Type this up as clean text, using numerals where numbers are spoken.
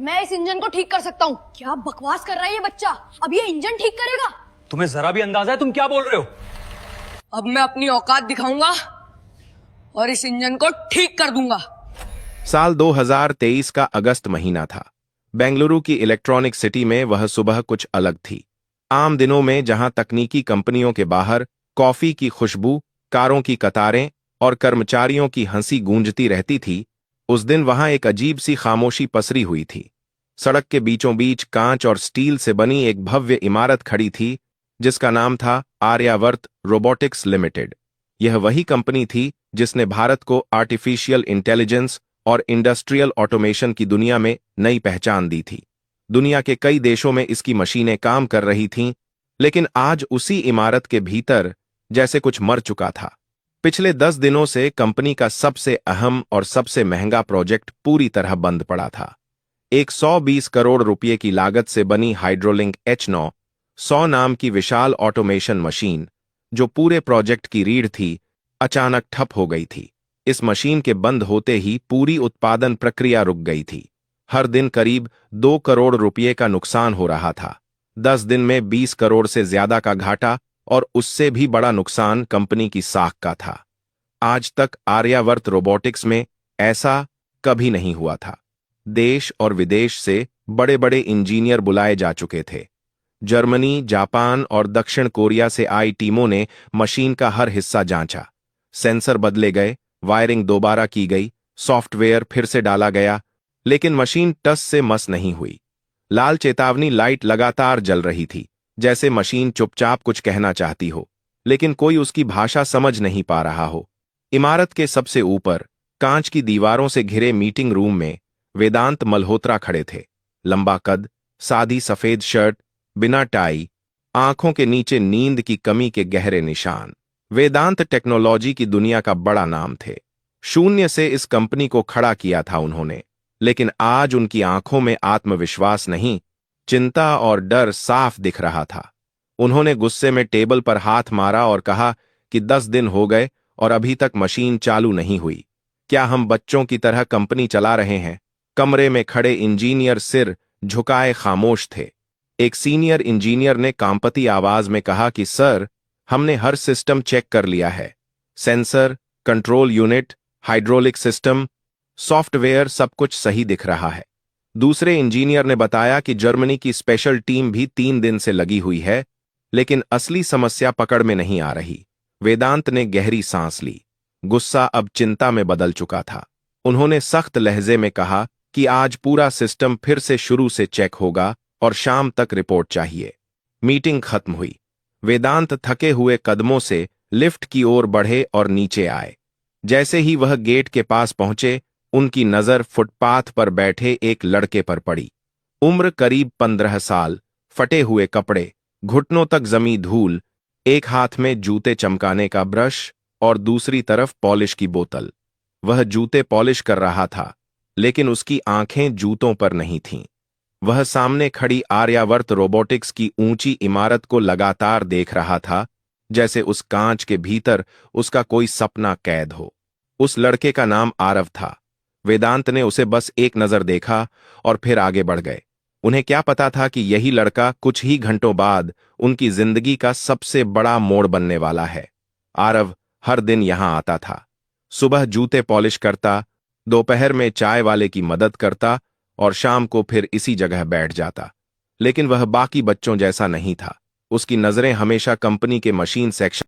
मैं इस इंजन को ठीक कर सकता हूँ। क्या बकवास कर रहा है ये बच्चा? अब ये इंजन ठीक करेगा? तुम्हें जरा भी अंदाजा है तुम क्या बोल रहे हो? अब मैं अपनी औकात दिखाऊंगा और इस इंजन को ठीक कर दूंगा। साल 2023 का अगस्त महीना था। बेंगलुरु की इलेक्ट्रॉनिक सिटी में वह सुबह कुछ अलग थी। आम दिनों में जहां तकनीकी कंपनियों के बाहर कॉफी की खुशबू, कारों की कतारें और कर्मचारियों की हंसी गूंजती रहती थी, उस दिन वहां एक अजीब सी खामोशी पसरी हुई थी। सड़क के बीचों बीच कांच और स्टील से बनी एक भव्य इमारत खड़ी थी जिसका नाम था आर्यावर्त रोबोटिक्स लिमिटेड। यह वही कंपनी थी जिसने भारत को आर्टिफिशियल इंटेलिजेंस और इंडस्ट्रियल ऑटोमेशन की दुनिया में नई पहचान दी थी। दुनिया के कई देशों में इसकी मशीनें काम कर रही थीं, लेकिन आज उसी इमारत के भीतर जैसे कुछ मर चुका था। पिछले 10 दिनों से कंपनी का सबसे अहम और सबसे महंगा प्रोजेक्ट पूरी तरह बंद पड़ा था। एक 120 करोड़ रुपए की लागत से बनी हाइड्रोलिंक H9 100 नाम की विशाल ऑटोमेशन मशीन, जो पूरे प्रोजेक्ट की रीढ़ थी, अचानक ठप हो गई थी। इस मशीन के बंद होते ही पूरी उत्पादन प्रक्रिया रुक गई थी। हर दिन करीब 2 करोड़ रुपए का नुकसान हो रहा था। 10 दिन में 20 करोड़ से ज्यादा का घाटा, और उससे भी बड़ा नुकसान कंपनी की साख का था। आज तक आर्यावर्त रोबोटिक्स में ऐसा कभी नहीं हुआ था। देश और विदेश से बड़े बड़े इंजीनियर बुलाए जा चुके थे। जर्मनी, जापान और दक्षिण कोरिया से आई टीमों ने मशीन का हर हिस्सा जांचा। सेंसर बदले गए, वायरिंग दोबारा की गई, सॉफ्टवेयर फिर से डाला गया, लेकिन मशीन टस से मस नहीं हुई। लाल चेतावनी लाइट लगातार जल रही थी, जैसे मशीन चुपचाप कुछ कहना चाहती हो, लेकिन कोई उसकी भाषा समझ नहीं पा रहा हो। इमारत के सबसे ऊपर कांच की दीवारों से घिरे मीटिंग रूम में वेदांत मल्होत्रा खड़े थे। लंबा कद, सादी सफेद शर्ट, बिना टाई, आंखों के नीचे नींद की कमी के गहरे निशान। वेदांत टेक्नोलॉजी की दुनिया का बड़ा नाम थे। शून्य से इस कंपनी को खड़ा किया था उन्होंने, लेकिन आज उनकी आंखों में आत्मविश्वास नहीं, चिंता और डर साफ दिख रहा था। उन्होंने गुस्से में टेबल पर हाथ मारा और कहा कि 10 दिन हो गए और अभी तक मशीन चालू नहीं हुई। क्या हम बच्चों की तरह कंपनी चला रहे हैं? कमरे में खड़े इंजीनियर सिर झुकाए खामोश थे। एक सीनियर इंजीनियर ने कांपती आवाज में कहा कि सर, हमने हर सिस्टम चेक कर लिया है। Sensor, control unit, hydraulic system, software, सब कुछ सही दिख रहा है। दूसरे इंजीनियर ने बताया कि जर्मनी की स्पेशल टीम भी 3 दिन से लगी हुई है, लेकिन असली समस्या पकड़ में नहीं आ रही। वेदांत ने गहरी सांस ली। गुस्सा अब चिंता में बदल चुका था। उन्होंने सख्त लहजे में कहा कि आज पूरा सिस्टम फिर से शुरू से चेक होगा और शाम तक रिपोर्ट चाहिए। मीटिंग खत्म हुई। वेदांत थके हुए कदमों से लिफ्ट की ओर बढ़े और नीचे आए। जैसे ही वह गेट के पास पहुंचे, उनकी नजर फुटपाथ पर बैठे एक लड़के पर पड़ी। उम्र करीब 15 साल, फटे हुए कपड़े, घुटनों तक जमी धूल, एक हाथ में जूते चमकाने का ब्रश और दूसरी तरफ पॉलिश की बोतल। वह जूते पॉलिश कर रहा था, लेकिन उसकी आंखें जूतों पर नहीं थीं। वह सामने खड़ी आर्यावर्त रोबोटिक्स की ऊंची इमारत को लगातार देख रहा था, जैसे उस कांच के भीतर उसका कोई सपना कैद हो। उस लड़के का नाम आरव था। वेदांत ने उसे बस एक नजर देखा और फिर आगे बढ़ गए। उन्हें क्या पता था कि यही लड़का कुछ ही घंटों बाद उनकी जिंदगी का सबसे बड़ा मोड़ बनने वाला है। आरव हर दिन यहां आता था। सुबह जूते पॉलिश करता, दोपहर में चाय वाले की मदद करता और शाम को फिर इसी जगह बैठ जाता। लेकिन वह बाकी बच्चों जैसा नहीं था। उसकी नजरें हमेशा कंपनी के मशीन सेक्शन